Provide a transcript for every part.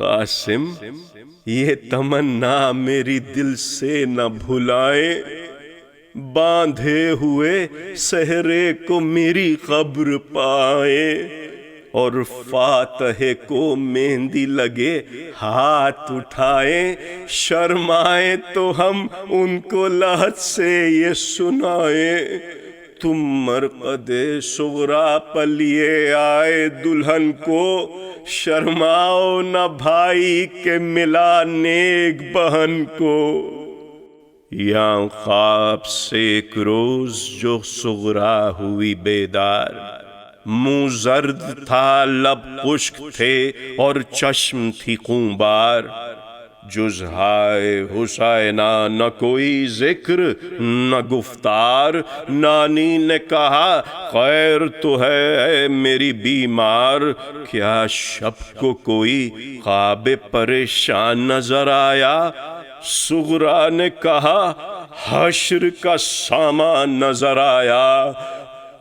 قاسم یہ تمنا میری دل سے نہ بھلائے، باندھے ہوئے سہرے کو میری قبر پائے، اور فاتح کو مہندی لگے ہاتھ اٹھائے، شرمائے تو ہم ان کو لحد سے یہ سنائے، تم مرقد صغریٰ پلیے آئے دلہن کو، شرماؤ نہ بھائی کے ملا نیک بہن کو۔ یا خواب سے ایک روز جو صغریٰ ہوئی بیدار، منہ زرد تھا لب خشک تھے اور چشم تھی خونبار، جز ہائے حسینہ نہ کوئی ذکر نہ گفتار، نانی نے کہا خیر تو ہے اے میری بیمار، کیا شب کو کوئی خواب پریشان نظر آیا؟ صغریٰ نے کہا حشر کا سامان نظر آیا۔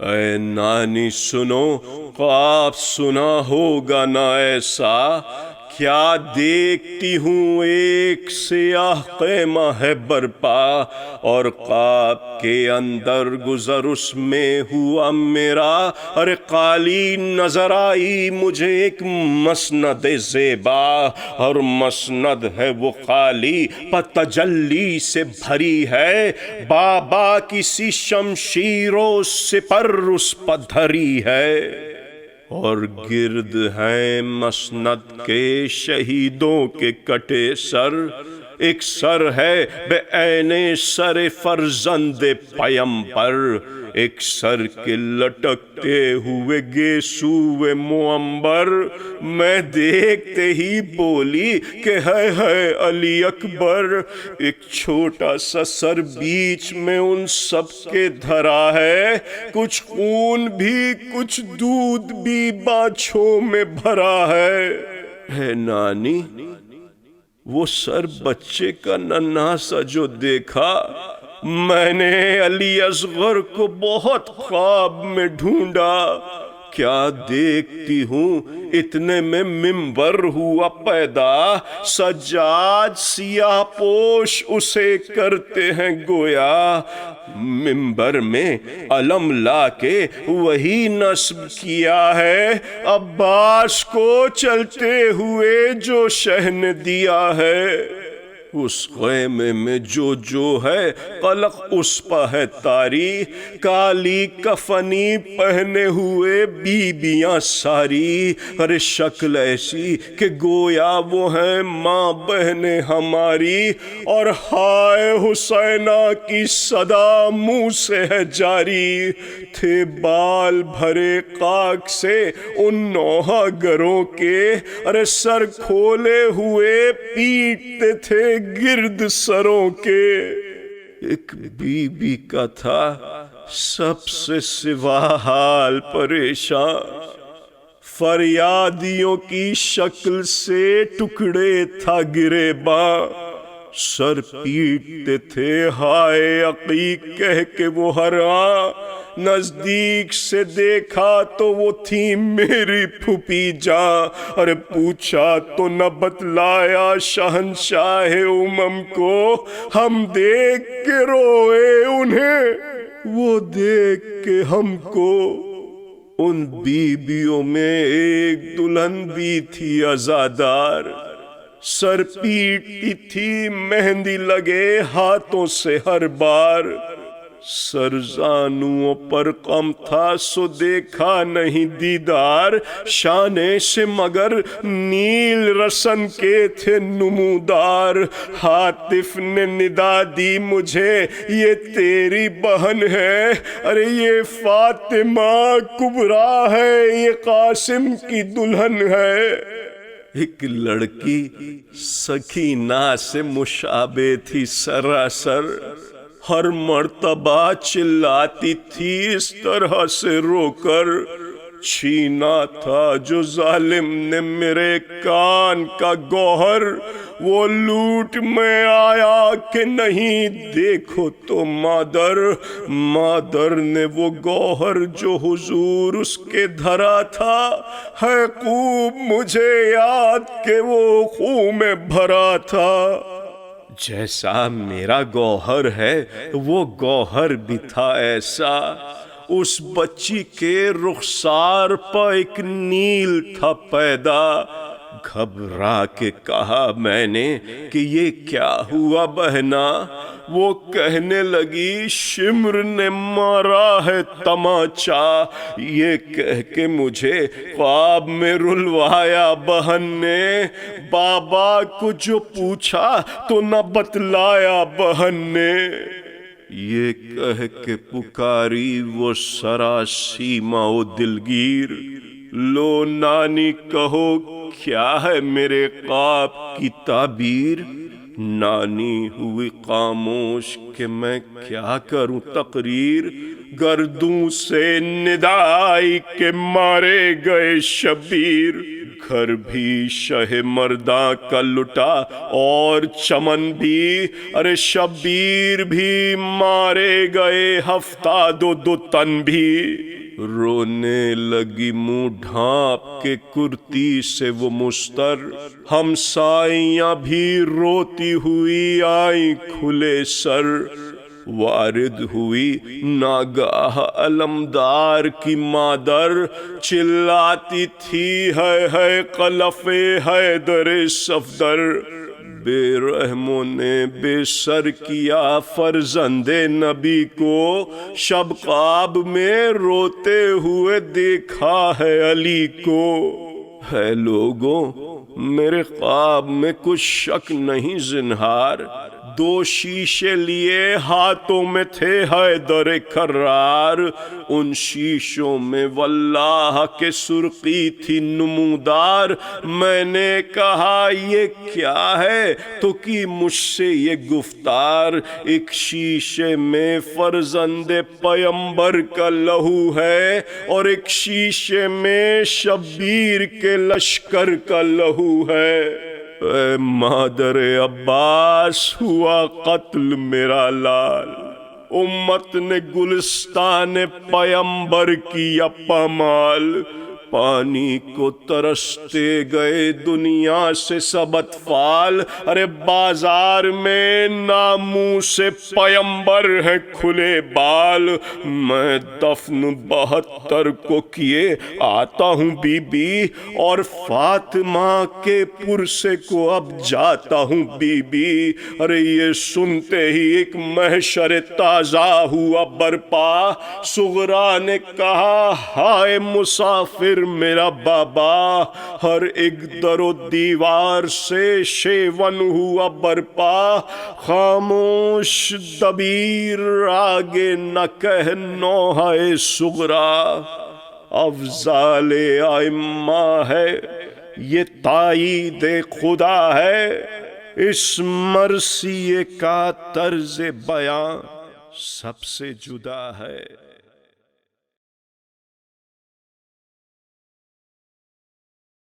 اے نانی سنو، خواب سنا ہوگا نہ ایسا، کیا دیکھتی ہوں ایک سیاہ خیمہ ہے برپا، اور خواب کے اندر گزر اس میں ہوا میرا، ارے قالین نظر آئی مجھے ایک مسند زیبا، اور مسند ہے وہ خالی تجلی سے بھری ہے، بابا کسی شمشیر و سپر اس پر دھری ہے، اور گرد ہیں مسند کے شہیدوں کے کٹے سر، ایک سر ہے بے عین سر فرزند پیمبر، ایک سر کے لٹکتے ہوئے گیسوئے معمبر، میں دیکھتے ہی بولی کہ ہے علی اکبر، ایک چھوٹا سا سر بیچ میں ان سب کے دھرا ہے، کچھ خون بھی کچھ دودھ بھی بانچھوں میں بھرا ہے۔ اے نانی وہ سر بچے کا ننھا سا جو دیکھا، میں نے علی اصغر کو بہت خواب میں ڈھونڈا، کیا دیکھتی ہوں اتنے میں ممبر ہوا پیدا، سجاد سیاہ پوش اسے کرتے ہیں گویا، ممبر میں علم لا کے وہی نصب کیا ہے، عباس کو چلتے ہوئے جو شہ نے دیا ہے، اس خیمے میں جو ہے قلق اس پہ ہے طاری، کالی کفنی پہنے ہوئے بیبیاں ساری، ارے شکل ایسی کہ گویا وہ ہیں ماں بہنیں ہماری، اور ہائے حسینہ کی صدا منہ سے ہے جاری، تھے بال بھرے خاک سے ان نوحہ گروں کے، ارے سر کھولے ہوئے پیٹتے تھے گرد سروں کے، ایک بی بی کا تھا سب سے سوا حال پریشان، فریادیوں کی شکل سے ٹکڑے تھا گریباں، سر پیٹتے تھے ہائے عقیق کہہ کے وہ ہراں، نزدیک سے دیکھا تو وہ تھی میری پھوپھی جاں، ارے پوچھا تو نہ بتلایا شہنشاہ امم کو، ہم دیکھ کے روئے انہیں وہ دیکھ کے ہم کو، ان بیبیوں میں ایک دلہن بھی تھی عزادار، سر پیٹتی تھی مہندی لگے ہاتھوں سے ہر بار، سر زانوں پر غم تھا سو دیکھا نہیں دیدار، شانے سے مگر نیل رسن کے تھے نمودار، حاطف نے ندا دی مجھے یہ تیری بہن ہے، ارے یہ فاطمہ کبریٰ ہے یہ قاسم کی دلہن ہے، ایک لڑکی سکینہ سے مشابہ تھی سراسر، ہر مرتبہ چلاتی تھی اس طرح سے رو کر، چھینا تھا جو ظالم نے میرے کان کا گوہر، وہ لوٹ میں آیا کہ نہیں دیکھو تو مادر نے وہ گوہر جو حضور اس کے دھرا تھا، ہے خوب مجھے یاد کہ وہ خوں میں بھرا تھا۔ جیسا میرا گوہر ہے وہ گوہر بھی تھا ایسا، اس بچی کے رخسار پر ایک نیل تھا پیدا۔ گھبرا کے کہا میں نے کہ یہ کیا ہوا بہنا، وہ کہنے لگی شمر نے مارا ہے تماچا، یہ کہہ کے مجھے خواب میں رلوایا بہن نے، بابا کو جو پوچھا تو نہ بتلایا بہن نے۔ یہ کہہ کے پکاری وہ سراسیما و دلگیر، لو نانی کہو کیا ہے میرے خواب کی تعبیر۔ نانی ہوئی خاموش کہ میں کیا کروں تقریر، گردوں سے ندا آئی کہ مارے گئے شبیر۔ گھر بھی شہ مرداں کا لٹا اور چمن بھی، ارے شبیر بھی مارے گئے ہفتاد و دو تن بھی۔ رونے لگی منہ ڈھانپ کے کرتی سے وہ مستر، ہمسائیاں بھی روتی ہوئی آئیں کھلے سر۔ وارد ہوئی ناگاہ علمدار کی مادر، چلاتی تھی ہے قلف حیدر صفدر۔ بے رحموں نے بے سر کیا فرزند نبی کو، شب خواب میں روتے ہوئے دیکھا ہے علی کو۔ ہے لوگوں میرے خواب میں کچھ شک نہیں زنہار، دو شیشے لیے ہاتھوں میں تھے حیدر کرار، ان شیشوں میں واللہ کے سرخی تھی نمودار۔ میں نے کہا یہ کیا ہے تو کی مجھ سے یہ گفتار، ایک شیشے میں فرزند پیمبر کا لہو ہے اور ایک شیشے میں شبیر کے لشکر کا لہو ہے۔ اے مادر عباس ہوا قتل میرا لال، امت نے گلستان پیمبر کیا پامال۔ پانی کو ترستے گئے دنیا سے سب اطفال، ارے بازار میں ناموں سے پیمبر ہے کھلے بال۔ میں دفن 72 کو کیے آتا ہوں بی بی، اور فاطمہ کے پرسے کو اب جاتا ہوں بی بی۔ ارے یہ سنتے ہی ایک محشر تازہ ہوا برپا، صغرا نے کہا ہائے مسافر میرا بابا، ہر ایک در و دیوار سے شیون ہوا برپا۔ خاموش دبیر آگے نہ کہ نوحہ صغرا، افضال ائمہ ہے یہ تائید خدا ہے، اس مرثیے کا طرز بیان سب سے جدا ہے۔